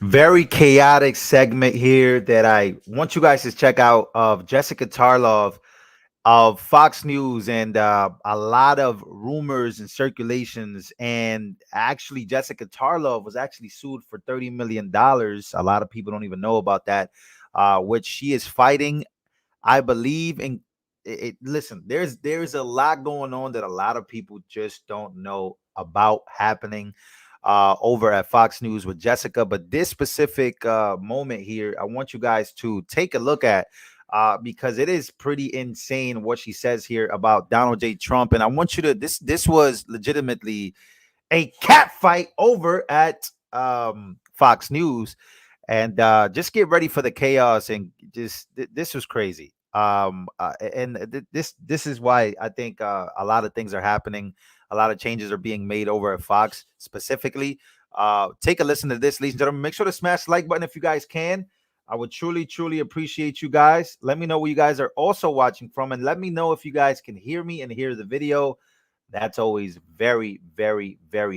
Very chaotic segment here that I want you guys to check out of Jessica Tarlov of Fox News and a lot of rumors and circulations. And actually, Jessica Tarlov was actually sued for $30 million. A lot of people don't even know about that, which she is fighting, I believe. In listen, there's a lot going on that a lot of people just don't know about happening over at Fox News with Jessica. But this specific moment here, I want you guys to take a look at because it is pretty insane what she says here about Donald J. Trump. And I want you to this was legitimately a cat fight over at Fox News. And just get ready for the chaos. And this was crazy. This is why I think a lot of things are happening. A lot of changes are being made over at Fox specifically. Take a listen to this, ladies and gentlemen. Make sure to smash the like button if you guys can. I would truly appreciate you guys. Let me know where you guys are also watching from, and let me know if you guys can hear me and hear the video. That's always very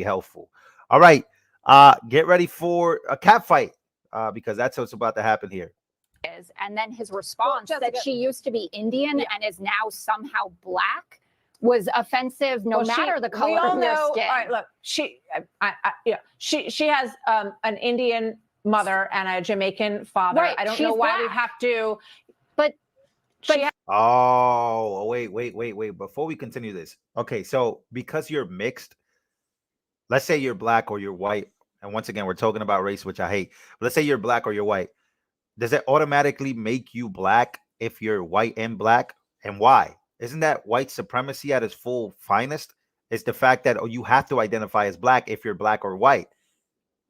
helpful. All right, get ready for a cat fight because that's what's about to happen here. And then his response that she used to be Indian and is now somehow black was offensive, no matter the color of their skin. All right, look, she has an Indian mother and a Jamaican father. Right, I don't know why we have to, but wait. Before we continue this, okay, so because you're mixed, let's say you're black or you're white, and once again, we're talking about race, which I hate. But let's say you're black or you're white. Does it automatically make you black if you're white and black? And why? Isn't that white supremacy at its full finest? It's the fact that you have to identify as black if you're black or white.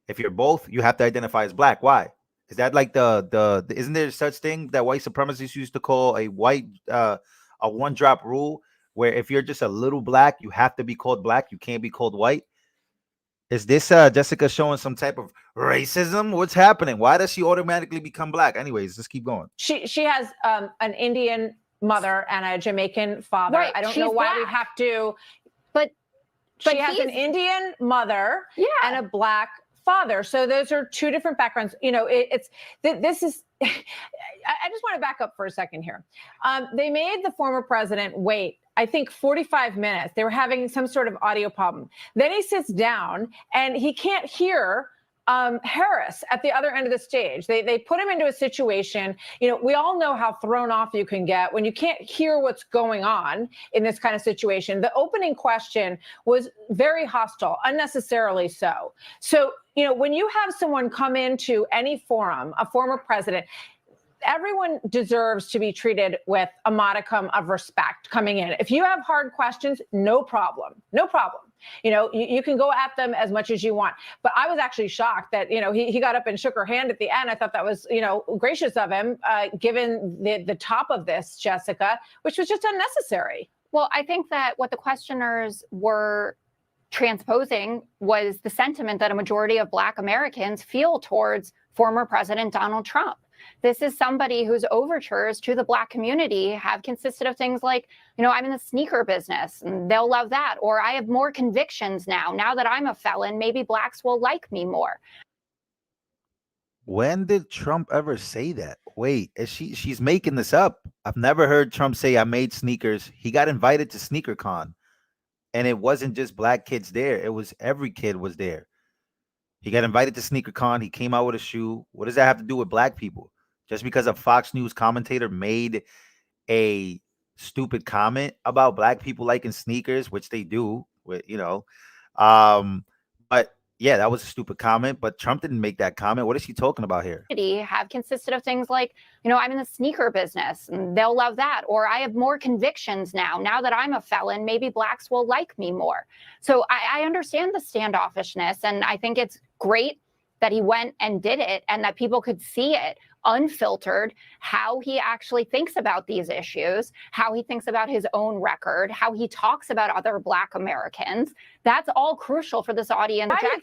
If you're both, you have to identify as black. Why? Is that like the isn't there such thing that white supremacists used to call a one drop rule, where if you're just a little black, you have to be called black, you can't be called white? Is this Jessica showing some type of racism? What's happening? Why does she automatically become black? Anyways, let's keep going. She has an Indian mother and a Jamaican father. Right, I don't know why we have to, but she has an Indian mother and a black father. So those are two different backgrounds. You know, this is. I just want to back up for a second here. They made the former president wait, I think, 45 minutes. They were having some sort of audio problem. Then he sits down and he can't hear Harris at the other end of the stage. They put him into a situation, you know, we all know how thrown off you can get when you can't hear what's going on in this kind of situation. The opening question was very hostile, unnecessarily so. So, you know, when you have someone come into any forum, a former president, everyone deserves to be treated with a modicum of respect coming in. If you have hard questions, no problem. You know, you can go at them as much as you want. But I was actually shocked that, you know, he got up and shook her hand at the end. I thought that was, you know, gracious of him, given the top of this, Jessica, which was just unnecessary. Well, I think that what the questioners were transposing was the sentiment that a majority of Black Americans feel towards former President Donald Trump. This is somebody whose overtures to the Black community have consisted of things like, you know, I'm in the sneaker business and they'll love that. Or I have more convictions now. Now that I'm a felon, maybe Blacks will like me more. When did Trump ever say that? Wait, she's making this up. I've never heard Trump say I made sneakers. He got invited to SneakerCon. And it wasn't just Black kids there. It was every kid was there. He got invited to SneakerCon. He came out with a shoe. What does that have to do with Black people? Just because a Fox News commentator made a stupid comment about Black people liking sneakers, which they do, with, you know. But yeah, that was a stupid comment. But Trump didn't make that comment. What is he talking about here? Have consisted of things like, you know, I'm in the sneaker business and they'll love that. Or I have more convictions now. Now that I'm a felon, maybe Blacks will like me more. So I understand the standoffishness. And I think it's great that he went and did it and that people could see it unfiltered, how he actually thinks about these issues, how he thinks about his own record, how he talks about other Black Americans. That's all crucial for this audience. Why do you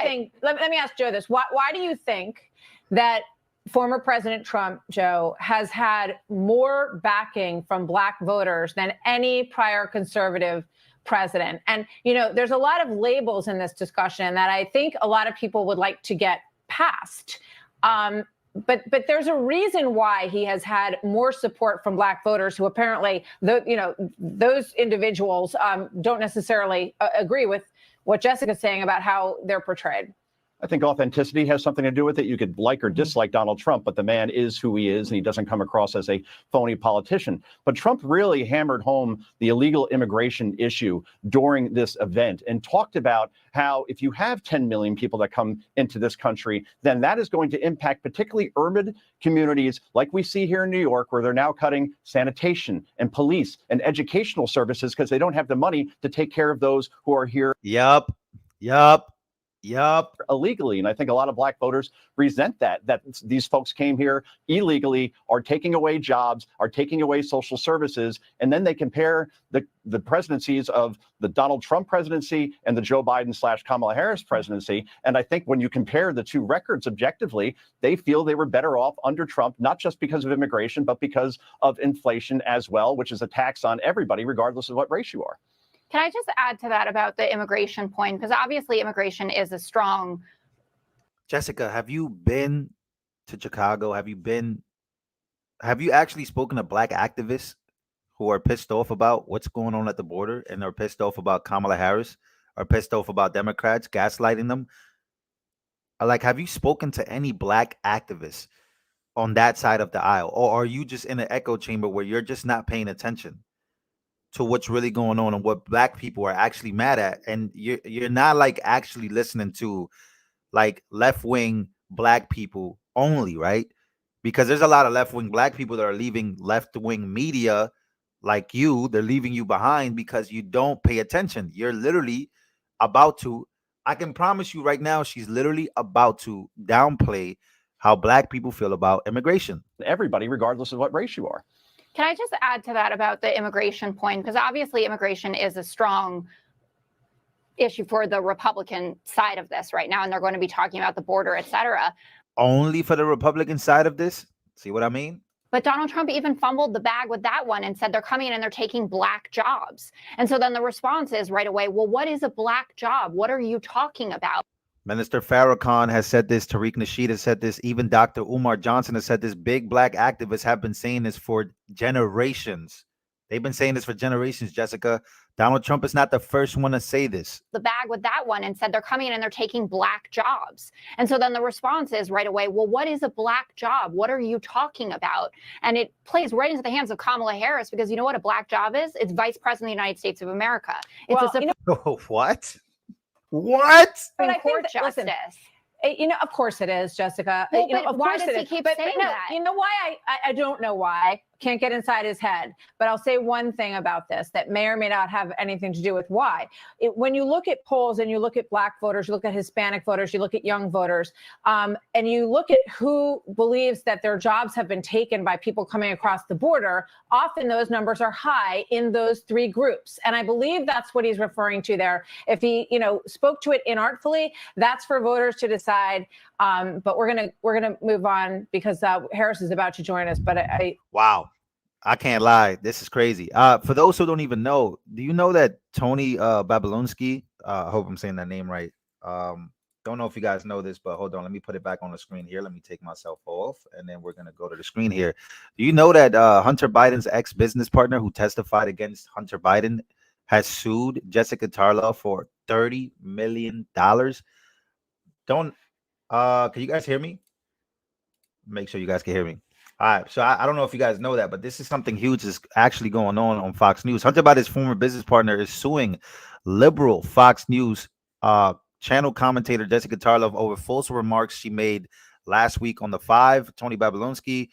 think, let me ask Joe this. Why do you think that former President Trump, Joe, has had more backing from Black voters than any prior conservative president? And, you know, there's a lot of labels in this discussion that I think a lot of people would like to get past. But there's a reason why he has had more support from Black voters who apparently, those individuals don't necessarily agree with what Jessica's saying about how they're portrayed. I think authenticity has something to do with it. You could like or dislike Donald Trump, but the man is who he is, and he doesn't come across as a phony politician. But Trump really hammered home the illegal immigration issue during this event and talked about how if you have 10 million people that come into this country, then that is going to impact particularly urban communities like we see here in New York, where they're now cutting sanitation and police and educational services because they don't have the money to take care of those who are here. Yup. Illegally. And I think a lot of Black voters resent that these folks came here illegally, are taking away jobs, are taking away social services. And then they compare the presidencies of the Donald Trump presidency and the Joe Biden / Kamala Harris presidency. And I think when you compare the two records objectively, they feel they were better off under Trump, not just because of immigration, but because of inflation as well, which is a tax on everybody, regardless of what race you are. Can I just add to that about the immigration point? Because obviously immigration is a strong. Jessica, have you been to Chicago? Have you actually spoken to Black activists who are pissed off about what's going on at the border and are pissed off about Kamala Harris, are pissed off about Democrats gaslighting them? Like, have you spoken to any Black activists on that side of the aisle? Or are you just in an echo chamber where you're just not paying attention to what's really going on and what Black people are actually mad at? And you're not like actually listening to like left-wing Black people only, right? Because there's a lot of left-wing Black people that are leaving left-wing media like you. They're leaving you behind because you don't pay attention. You're literally about to, I can promise you right now, she's literally about to downplay how Black people feel about immigration. Everybody, regardless of what race you are. Can I just add to that about the immigration point? Because obviously immigration is a strong issue for the Republican side of this right now, and they're going to be talking about the border, et cetera. Only for the Republican side of this? See what I mean? But Donald Trump even fumbled the bag with that one and said they're coming in and they're taking Black jobs. And so then the response is right away, well, what is a Black job? What are you talking about? Minister Farrakhan has said this. Tariq Nasheed has said this. Even Dr. Umar Johnson has said this. Big Black activists have been saying this for generations. They've been saying this for generations, Jessica. Donald Trump is not the first one to say this. The bag with that one and said they're coming in and they're taking Black jobs. And so then the response is right away, well, what is a Black job? What are you talking about? And it plays right into the hands of Kamala Harris, because you know what a Black job is? It's Vice President of the United States of America. It's What? What? But I think that, listen, of course it is, Jessica. Well, of why does he keep saying that? You know why? I don't know why. Can't get inside his head. But I'll say one thing about this that may or may not have anything to do with why. When you look at polls and you look at Black voters, you look at Hispanic voters, you look at young voters, and you look at who believes that their jobs have been taken by people coming across the border, often those numbers are high in those three groups. And I believe that's what he's referring to there. If he, spoke to it inartfully, that's for voters to decide. But we're gonna move on because Harris is about to join us. But wow. I can't lie. This is crazy. For those who don't even know, do you know that Tony Babalonsky, I hope I'm saying that name right. Don't know if you guys know this, but hold on. Let me put it back on the screen here. Let me take myself off, and then we're going to go to the screen here. Do you know that Hunter Biden's ex-business partner who testified against Hunter Biden has sued Jessica Tarlov for $30 million? Can you guys hear me? Make sure you guys can hear me. All right, so I don't know if you guys know that, but this is something huge is actually going on Fox News. Hunter Biden's former business partner is suing liberal Fox News channel commentator Jessica Tarlov over false remarks she made last week on The Five. Tony Babalonsky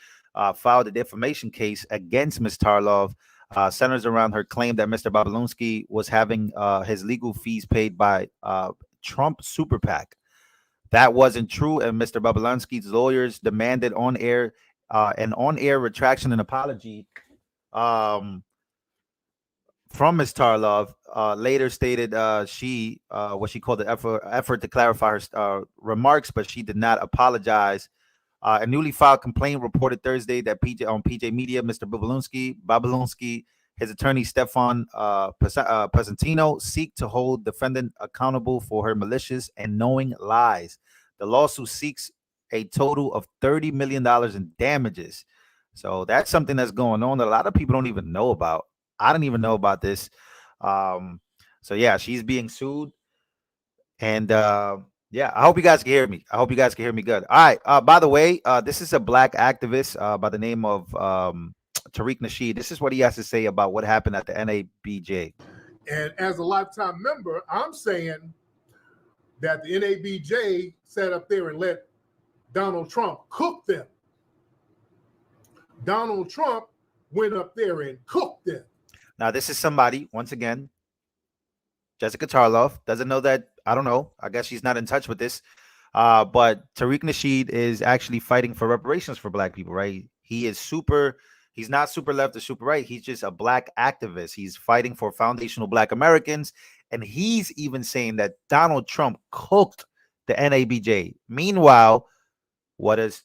filed a defamation case against Ms. Tarlov. Centers around her claim that Mr. Babalonsky was having his legal fees paid by Trump Super PAC. That wasn't true, and Mr. Babalonsky's lawyers demanded an on-air retraction and apology from Ms. Tarlov. Later stated what she called the effort to clarify her remarks, but she did not apologize. A newly filed complaint reported Thursday that PJ Media, Mr. Babalonsky, his attorney Stefan Pesentino seek to hold defendant accountable for her malicious and knowing lies. The lawsuit seeks a total of $30 million in damages. So that's something that's going on that a lot of people don't even know about. I didn't even know about this. So yeah, she's being sued. And yeah, I hope you guys can hear me. I hope you guys can hear me good. All right. By the way, this is a black activist by the name of Tariq Nasheed. This is what he has to say about what happened at the NABJ. And as a lifetime member, I'm saying that the NABJ sat up there and let Donald Trump cook them. Donald Trump went up there and cooked them. Now, this is somebody, once again, Jessica Tarlov doesn't know that. I don't know. I guess she's not in touch with this. But Tariq Nasheed is actually fighting for reparations for black people, right? He's not super left or super right. He's just a black activist. He's fighting for foundational black Americans. And he's even saying that Donald Trump cooked the NABJ. Meanwhile, what does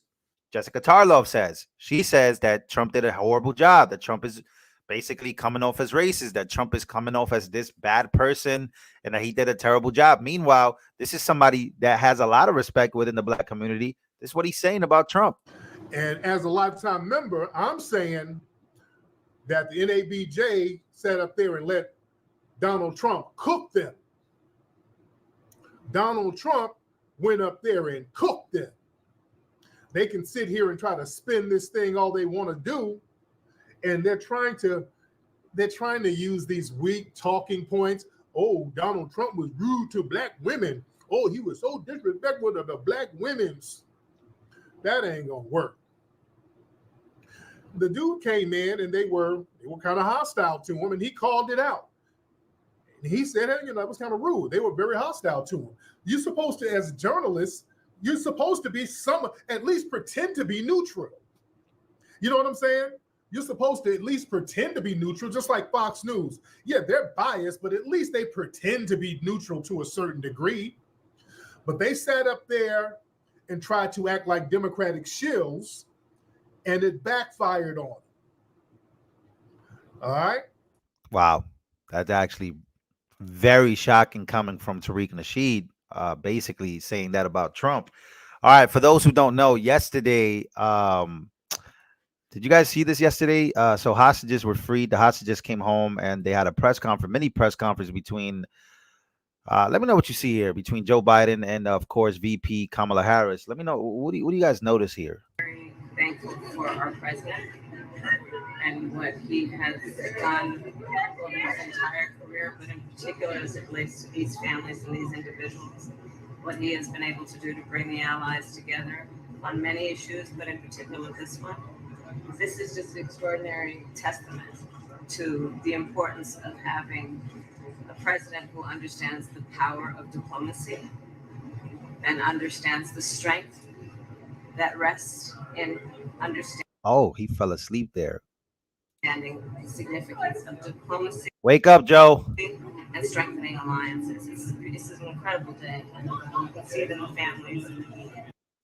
Jessica Tarlov says? She says that Trump did a horrible job, that Trump is basically coming off as racist, that Trump is coming off as this bad person, and that he did a terrible job. Meanwhile, this is somebody that has a lot of respect within the black community. This is what he's saying about Trump. And as a lifetime member, I'm saying that the NABJ sat up there and let Donald Trump cook them. Donald Trump went up there and cooked them. They can sit here and try to spin this thing all they want to do, and they're trying to use these weak talking points. Oh, Donald Trump was rude to black women. Oh, he was so disrespectful to the black women's. That ain't gonna work. The dude came in and they were kind of hostile to him, and he called it out. And he said, hey, it was kind of rude. They were very hostile to him. You're supposed to, as journalists, you're supposed to be at least pretend to be neutral. You know what I'm saying? You're supposed to at least pretend to be neutral, just like Fox News. Yeah, they're biased, but at least they pretend to be neutral to a certain degree. But they sat up there and tried to act like Democratic shills, and it backfired on them. All right? Wow. That's actually very shocking coming from Tariq Nasheed, basically saying that about Trump. All right, for those who don't know, yesterday, did you guys see this yesterday? So hostages were freed. The hostages came home, and they had a mini press conference between, let me know what you see here, between Joe Biden and, of course, VP Kamala Harris. Let me know, what do you guys notice here? Very thankful for our president and what he has done over his entire career, but in particular as it relates to these families and these individuals, what he has been able to do to bring the allies together on many issues, but in particular this one. This is just an extraordinary testament to the importance of having a president who understands the power of diplomacy and understands the strength that rests in understanding. Oh, he fell asleep there. The significance of diplomacy. Wake up, Joe. And strengthening alliances. This is an incredible day. You can see it in the families.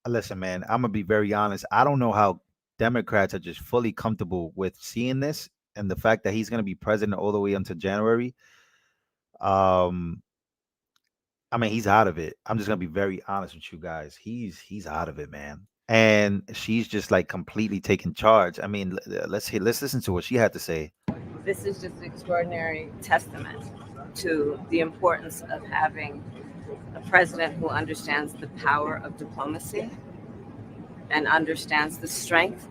Listen, man, I'm gonna be very honest. I don't know how Democrats are just fully comfortable with seeing this and the fact that he's gonna be president all the way until January. I mean, he's out of it. I'm just gonna be very honest with you guys. He's out of it, man. And she's just like completely taking charge. I mean, let's listen to what she had to say. This is just an extraordinary testament to the importance of having a president who understands the power of diplomacy and understands the strength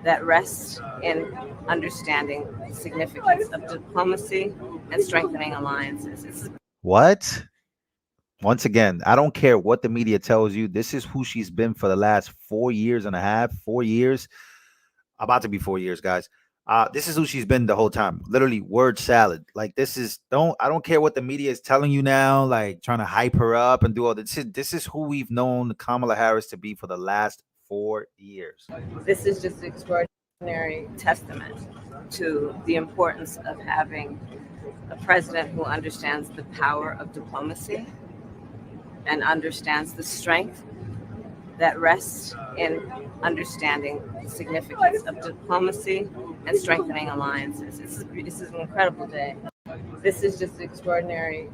that rests in understanding the significance of diplomacy and strengthening alliances. What? Once again, I don't care what the media tells you. This is who she's been for the last 4 years and a half, 4 years. About to be 4 years, guys. This is who she's been the whole time. Literally word salad. Like I don't care what the media is telling you now, like trying to hype her up and do all this. This is who we've known Kamala Harris to be for the last 4 years. This is just an extraordinary testament to the importance of having a president who understands the power of diplomacy and understands the strength that rests in understanding the significance of diplomacy and strengthening alliances. This is an incredible day. This is just extraordinary.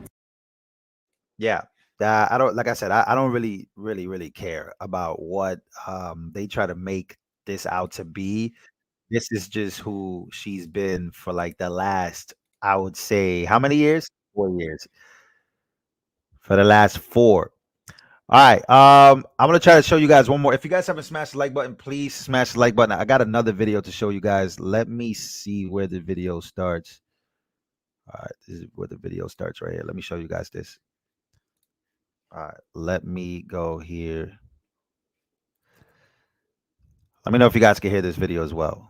Yeah. I don't, like I said, I don't really care about what they try to make this out to be. This is just who she's been for like the last, I would say, how many years? 4 years. For the last 4. All right. I'm gonna try to show you guys one more. If you guys haven't smashed the like button, please smash the like button. I got another video to show you guys. Let me see where the video starts. All right, this is where the video starts right here. Let me show you guys this. All right, let me go here. Let me know if you guys can hear this video as well.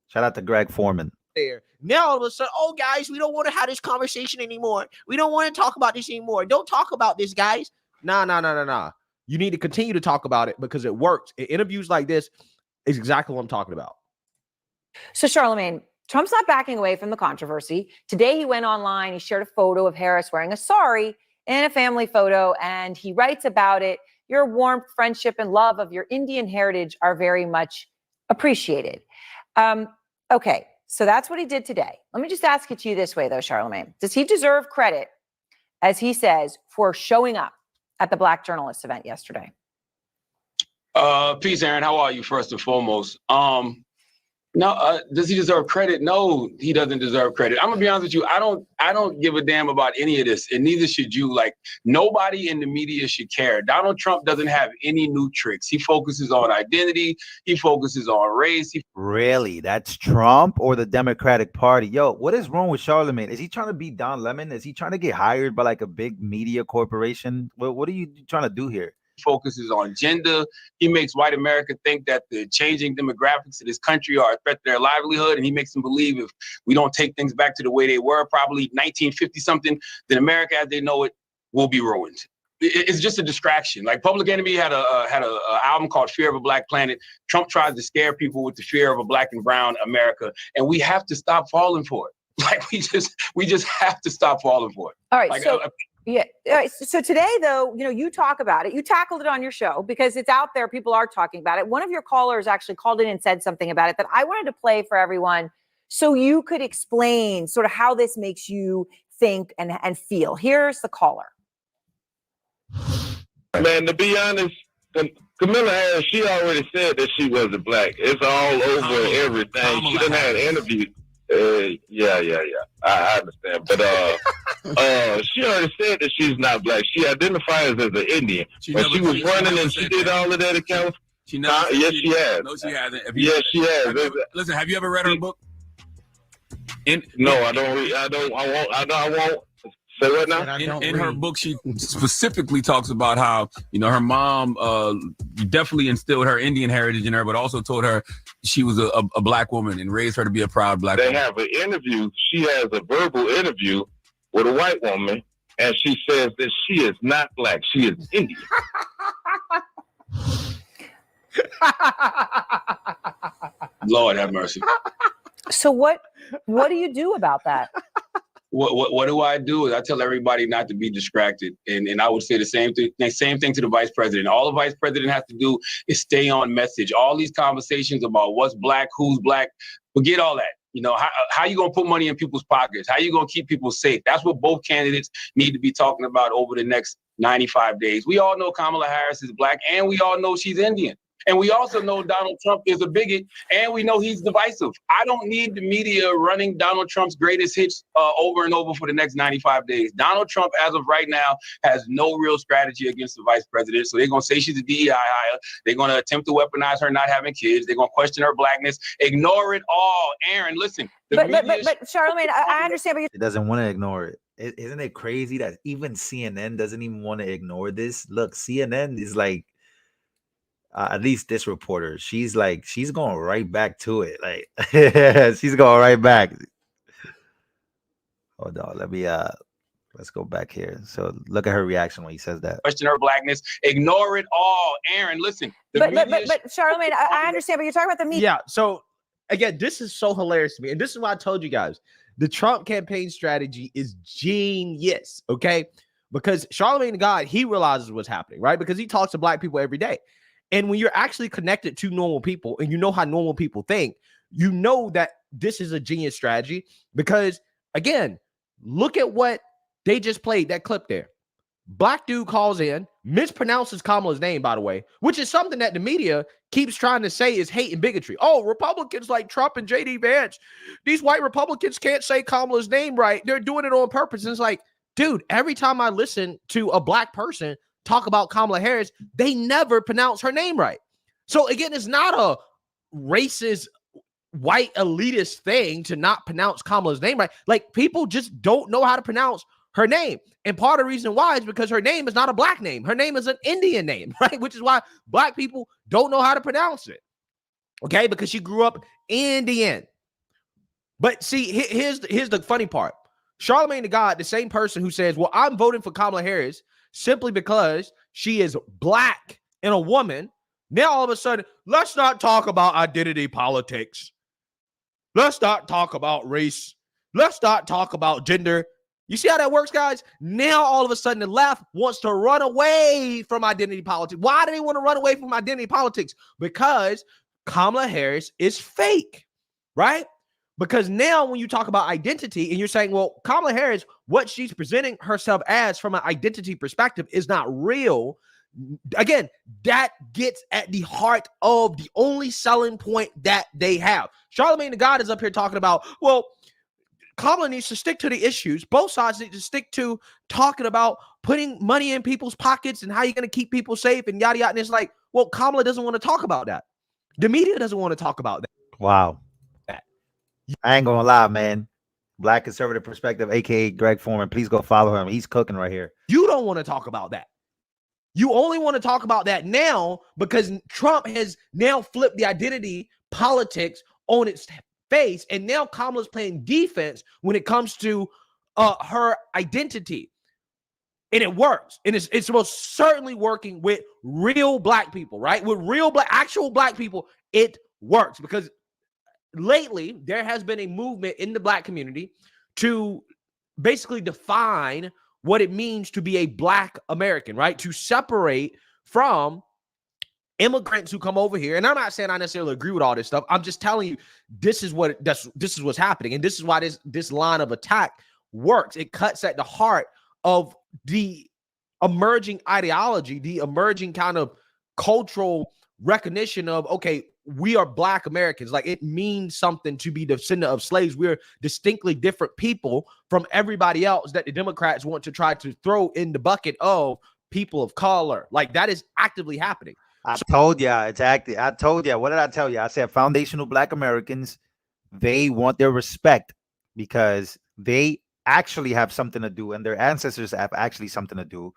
Shout out to Greg Foreman. There. Now all of a sudden, oh guys, we don't want to have this conversation anymore. We don't want to talk about this anymore. Don't talk about this, guys. Nah. You need to continue to talk about it because it works. In interviews like this is exactly what I'm talking about. So Charlemagne, Trump's not backing away from the controversy. Today he went online, he shared a photo of Harris wearing a sari in a family photo, and he writes about it. Your warmth, friendship, and love of your Indian heritage are very much appreciated. Okay, so that's what he did today. Let me just ask it to you this way, though, Charlemagne. Does he deserve credit, as he says, for showing up at the Black journalist event yesterday? Peace, Aaron. How are you, first and foremost? No, does he deserve credit? No, he doesn't deserve credit. I'm gonna be honest with you. I don't give a damn about any of this, and neither should you. Like, nobody in the media should care. Donald Trump doesn't have any new tricks. He focuses on identity. He focuses on race. Really? That's Trump or the Democratic Party? Yo, what is wrong with Charlemagne? Is he trying to be Don Lemon? Is he trying to get hired by like a big media corporation? What are you trying to do here? Focuses on gender. He makes white America think that the changing demographics of this country are a threat to their livelihood, and he makes them believe if we don't take things back to the way they were, probably 1950 something, then America as they know it will be ruined. It's just a distraction. Like Public Enemy had a album called Fear of a Black Planet. Trump tries to scare people with the fear of a black and brown America, and we have to stop falling for it. Like we just have to stop falling for it. All right, like, so yeah. So today, though, you talk about it. You tackled it on your show because it's out there. People are talking about it. One of your callers actually called in and said something about it that I wanted to play for everyone so you could explain sort of how this makes you think and feel. Here's the caller. Man, to be honest, Kamala Harris, she already said that she wasn't black. It's all over everything. She didn't have an interview. Yeah. I understand, but she already said that she's not black. She identifies as an Indian. When she was running and she did all of that in California. Yes, she has. No, she hasn't. Yes, she has. Listen, have you ever read her book? No, I don't read. I won't. Say what now? In her book, she specifically talks about how, her mom definitely instilled her Indian heritage in her, but also told her she was a black woman and raised her to be a proud black woman. They have an interview. She has a verbal interview with a white woman, and she says that she is not black. She is Indian. Lord have mercy. So what do you do about that? What do I do? Is I tell everybody not to be distracted, and I would say the same thing to the vice president. All the vice president has to do is stay on message. All these conversations about what's black, who's black, forget all that. How you gonna put money in people's pockets? How you gonna keep people safe? That's what both candidates need to be talking about over the next 95 days. We all know Kamala Harris is black, and we all know she's Indian. And we also know Donald Trump is a bigot, and we know he's divisive. I don't need the media running Donald Trump's greatest hits over and over for the next 95 days. Donald Trump, as of right now, has no real strategy against the vice president. So they're going to say she's a DEI hire. They're going to attempt to weaponize her not having kids. They're going to question her blackness. Ignore it all. Aaron, listen. But Charlemagne, I understand. But it doesn't want to ignore it. Isn't it crazy that even CNN doesn't even want to ignore this? Look, CNN is like, at least this reporter, she's going right back to it. Like she's going right back. Hold on, let's go back here. So look at her reaction when he says that. Question her blackness, ignore it all. Aaron, listen. But Charlemagne, I understand, but you're talking about the media. Yeah. So again, this is so hilarious to me, and this is why I told you guys the Trump campaign strategy is genius. Okay, because Charlemagne the God, he realizes what's happening, right? Because he talks to black people every day. And when you're actually connected to normal people and you know how normal people think, you know that this is a genius strategy because, again, look at what they just played, that clip there. Black dude calls in, mispronounces Kamala's name, by the way, which is something that the media keeps trying to say is hate and bigotry. Oh, Republicans like Trump and J.D. Vance, these white Republicans can't say Kamala's name right. They're doing it on purpose. And it's like, dude, every time I listen to a black person talk about Kamala Harris, they never pronounce her name right. So again, it's not a racist, white elitist thing to not pronounce Kamala's name right. Like, people just don't know how to pronounce her name. And part of the reason why is because her name is not a black name. Her name is an Indian name, right? Which is why black people don't know how to pronounce it. Okay, because she grew up Indian. But see, here's the funny part. Charlamagne the God, the same person who says, well, I'm voting for Kamala Harris simply because she is black and a woman. Now all of a sudden, let's not talk about identity politics. Let's not talk about race. Let's not talk about gender. You see how that works, guys? Now, all of a sudden, the left wants to run away from identity politics. Why do they want to run away from identity politics? Because Kamala Harris is fake, right? Because now when you talk about identity and you're saying, well, Kamala Harris, what she's presenting herself as from an identity perspective is not real. Again, that gets at the heart of the only selling point that they have. Charlamagne the God is up here talking about, well, Kamala needs to stick to the issues. Both sides need to stick to talking about putting money in people's pockets and how you're going to keep people safe and yada, yada. And it's like, well, Kamala doesn't want to talk about that. The media doesn't want to talk about that. Wow. I ain't going to lie, man. Black Conservative Perspective, a.k.a. Greg Foreman. Please go follow him. He's cooking right here. You don't want to talk about that. You only want to talk about that now because Trump has now flipped the identity politics on its face, and now Kamala's playing defense when it comes to her identity, and it works, and it's most certainly working with real black people, right? With real actual black people, it works because lately there has been a movement in the black community to basically define what it means to be a black American, right? To separate from immigrants who come over here. And I'm not saying I necessarily agree with all this stuff. I'm just telling you, this is what's happening. And this is why this line of attack works. It cuts at the heart of the emerging ideology, the emerging kind of cultural recognition of, okay, we are black Americans. Like, it means something to be descendant of slaves. We're distinctly different people from everybody else that the Democrats want to try to throw in the bucket of people of color. Like, that is actively happening. I told you it's active. I told you. What did I tell you? I said foundational black Americans, they want their respect because they actually have something to do, and their ancestors have actually something to do.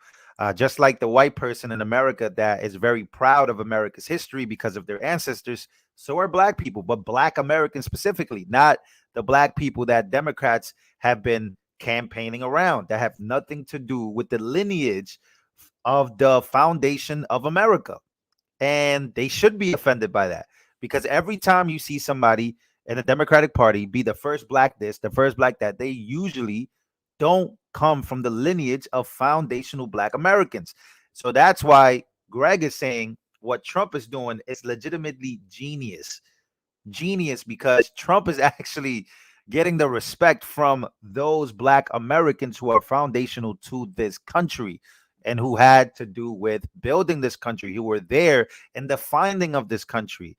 Just like the white person in America that is very proud of America's history because of their ancestors, so are black people, but black Americans specifically, not the black people that Democrats have been campaigning around that have nothing to do with the lineage of the foundation of America. And they should be offended by that because every time you see somebody in the Democratic Party be the first black this, the first black that, they usually don't come from the lineage of foundational black Americans. So that's why Greg is saying what Trump is doing is legitimately genius, because Trump is actually getting the respect from those black Americans who are foundational to this country and who had to do with building this country, who were there in the finding of this country,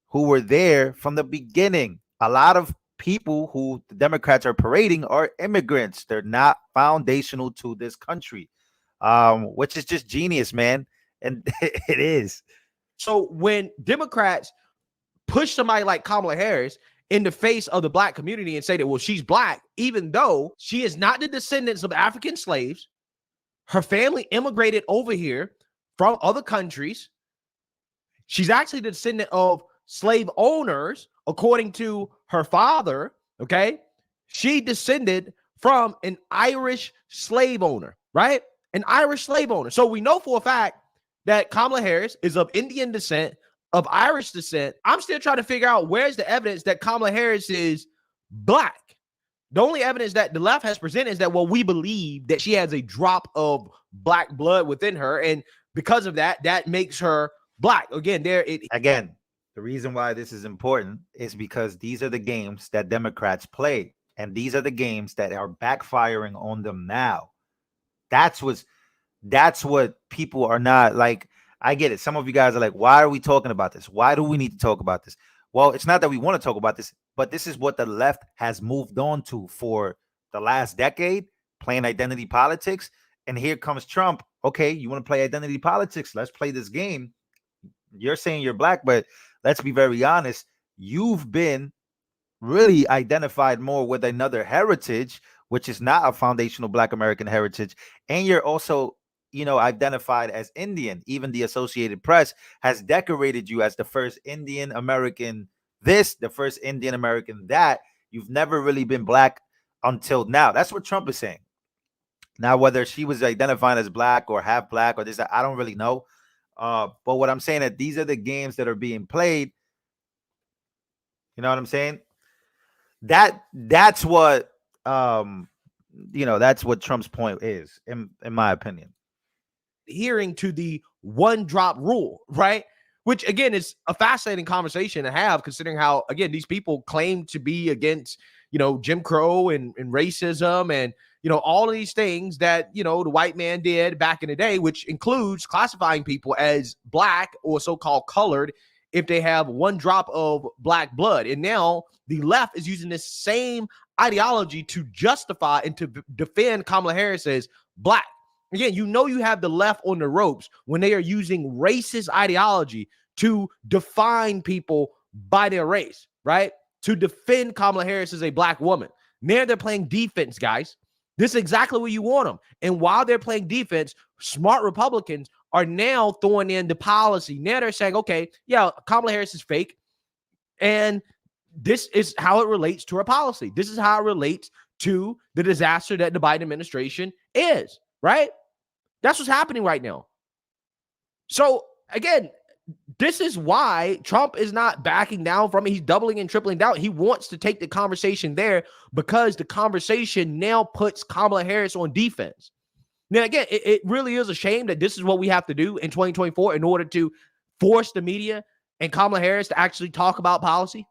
who were there from the beginning. A lot of people who the Democrats are parading are immigrants. They're not foundational to this country, which is just genius, man. And it is. So when Democrats push somebody like Kamala Harris in the face of the black community and say that, well, she's black, even though she is not the descendants of African slaves, her family immigrated over here from other countries. She's actually the descendant of slave owners, according to her father, okay? She descended from an Irish slave owner, right? An Irish slave owner. So we know for a fact that Kamala Harris is of Indian descent, of Irish descent. I'm still trying to figure out where's the evidence that Kamala Harris is black. The only evidence that the left has presented is that, well, we believe that she has a drop of black blood within her, and because of that, that makes her black. Again, the reason why this is important is because these are the games that Democrats play, and these are the games that are backfiring on them now. That's what's That's what people are not like. I get it. Some of you guys are like, why are we talking about this? Why do we need to talk about this? Well, it's not that we want to talk about this, but this is what the left has moved on to for the last decade, playing identity politics. And here comes Trump. Okay, you want to play identity politics? Let's play this game. You're saying you're black, but let's be very honest. You've been really identified more with another heritage, which is not a foundational Black American heritage. And you're also, identified as Indian. Even the Associated Press has decorated you as the first Indian American this, the first Indian American that. You've never really been black until now. That's what Trump is saying. Now, whether she was identified as black or half black or this, I don't really know. But what I'm saying that these are the games that are being played. You know what I'm saying? That's what that's what Trump's point is, in my opinion. Adhering to the one drop rule, right? Which again is a fascinating conversation to have, considering how, again, these people claim to be against, Jim Crow and racism and, all of these things that, the white man did back in the day, which includes classifying people as black or so-called colored if they have one drop of black blood. And now the left is using this same ideology to justify and to defend Kamala Harris as black. Again, you have the left on the ropes when they are using racist ideology to define people by their race, right? To defend Kamala Harris as a black woman. Now they're playing defense, guys. This is exactly what you want them. And while they're playing defense, smart Republicans are now throwing in the policy. Now they're saying, okay, yeah, Kamala Harris is fake. And this is how it relates to our policy. This is how it relates to the disaster that the Biden administration is, right? That's what's happening right now. So again, this is why Trump is not backing down from it. He's doubling and tripling down. He wants to take the conversation there because the conversation now puts Kamala Harris on defense. Now, again, it really is a shame that this is what we have to do in 2024 in order to force the media and Kamala Harris to actually talk about policy.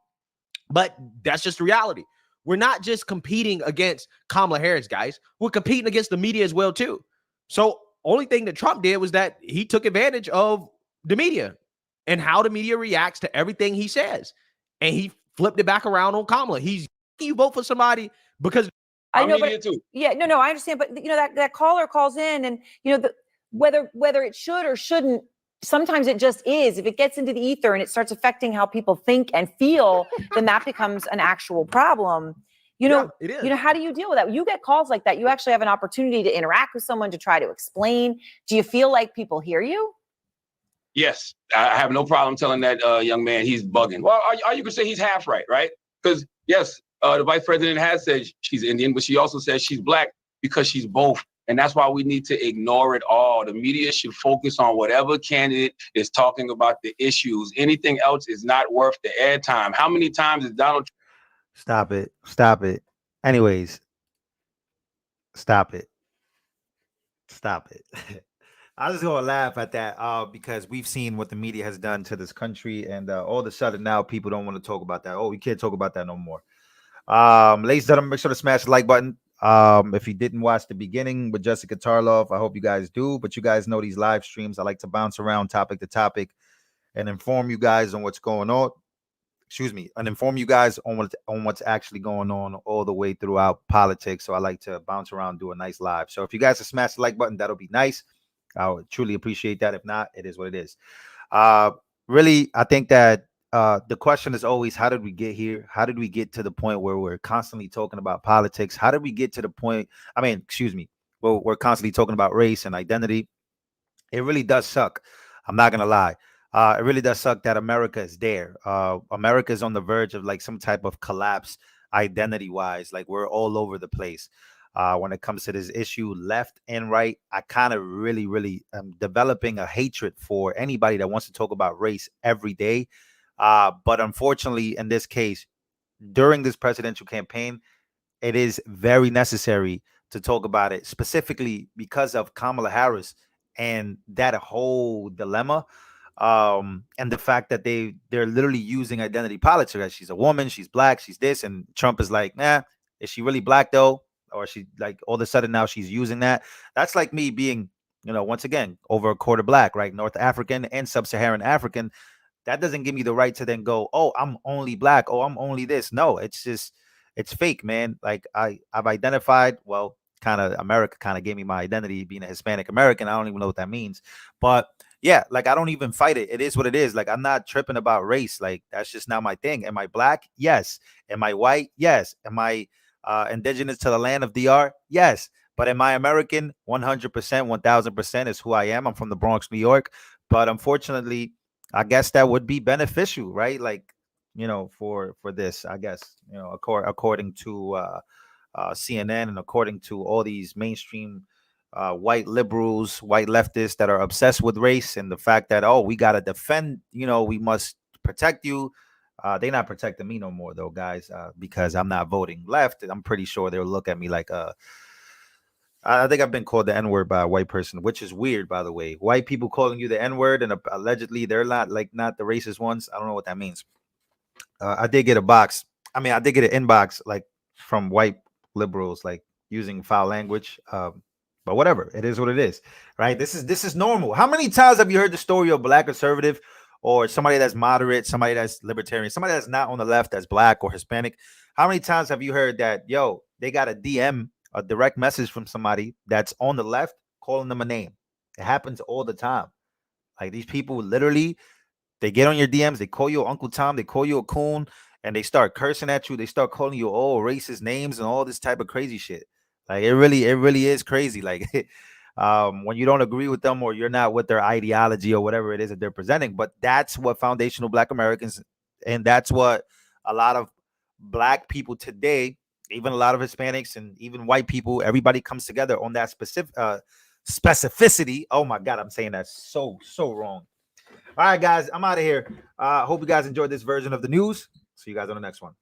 But that's just reality. We're not just competing against Kamala Harris, guys. We're competing against the media as well, too. So only thing that Trump did was that he took advantage of the media and how the media reacts to everything he says. And he flipped it back around on Kamala. You vote for somebody because I know, but too. Yeah, no, I understand. But that caller calls in, and whether it should or shouldn't, sometimes it just is. If it gets into the ether and it starts affecting how people think and feel, then that becomes an actual problem. It is. How do you deal with that? You get calls like that. You actually have an opportunity to interact with someone to try to explain. Do you feel like people hear you? Yes, I have no problem telling that young man he's bugging. Well, you could say he's half right? Because yes, the vice president has said she's Indian, but she also says she's black because she's both. And that's why we need to ignore it all. The media should focus on whatever candidate is talking about the issues. Anything else is not worth the airtime. How many times is Donald? Stop it. Anyways, stop it. I was gonna laugh at that because we've seen what the media has done to this country, and all of a sudden now people don't want to talk about that. Oh, we can't talk about that no more. Ladies and gentlemen, make sure to smash the like button. If you didn't watch the beginning with Jessica Tarlov, I hope you guys do. But you guys know these live streams, I like to bounce around topic to topic and inform you guys on what's going on. And inform you guys on what's actually going on all the way throughout politics. So I like to bounce around, do a nice live. So if you guys have smashed the like button, that'll be nice. I would truly appreciate that. If not, it is what it is. Really, I think that the question is always, how did we get here? How did we get to the point where we're constantly talking about politics? How did we get to the point? Well, we're constantly talking about race and identity. It really does suck. I'm not going to lie. It really does suck that America is there. America is on the verge of like some type of collapse identity wise. Like we're all over the place. When it comes to this issue, left and right, I kind of really am developing a hatred for anybody that wants to talk about race every day. But unfortunately, in this case, during this presidential campaign, it is very necessary to talk about it, specifically because of Kamala Harris and that whole dilemma. And the fact that they're literally using identity politics. She's a woman, she's black, she's this, and Trump is like, nah, is she really black though? Or she like all of a sudden now she's using that. That's like me being once again, over a quarter black, right? North African and sub-Saharan African. That doesn't give me the right to then go, oh, I'm only black. Oh, I'm only this. No, it's just, it's fake, man. Like I've identified, well, kind of America kind of gave me my identity being a Hispanic American. I don't even know what that means. But yeah, like I don't even fight it. It is what it is. Like I'm not tripping about race. Like that's just not my thing. Am I black? Yes. Am I white? Yes. Am I indigenous to the land of DR? Yes. But am I American? 100%, 1000% is who I am. I'm from the Bronx, New York. But unfortunately, I guess that would be beneficial, right? Like, for this, I guess, according to CNN and according to all these mainstream white liberals, white leftists that are obsessed with race and the fact that, oh, we got to defend, we must protect you. They're not protecting me no more, though, guys, because I'm not voting left. I'm pretty sure they'll look at me like I think I've been called the N-word by a white person, which is weird, by the way. White people calling you the N-word and allegedly they're not the racist ones. I don't know what that means. I did get a box. I mean, I did get an inbox like from white liberals, like using foul language. But whatever, it is what it is, right? This is normal. How many times have you heard the story of black conservative or somebody that's moderate, somebody that's libertarian, somebody that's not on the left, that's black or Hispanic? How many times have you heard that, yo, they got a DM, a direct message from somebody that's on the left calling them a name? It happens all the time. Like these people literally, they get on your DMs, they call you Uncle Tom, they call you a coon, and they start cursing at you. They start calling you all racist names and all this type of crazy shit. Like it really is crazy. Like when you don't agree with them or you're not with their ideology or whatever it is that they're presenting. But that's what foundational Black Americans, and that's what a lot of Black people today, even a lot of Hispanics and even white people, everybody comes together on that specific specificity. Oh my God, I'm saying that so wrong. All right, guys, I'm out of here. Hope you guys enjoyed this version of the news. See you guys on the next one.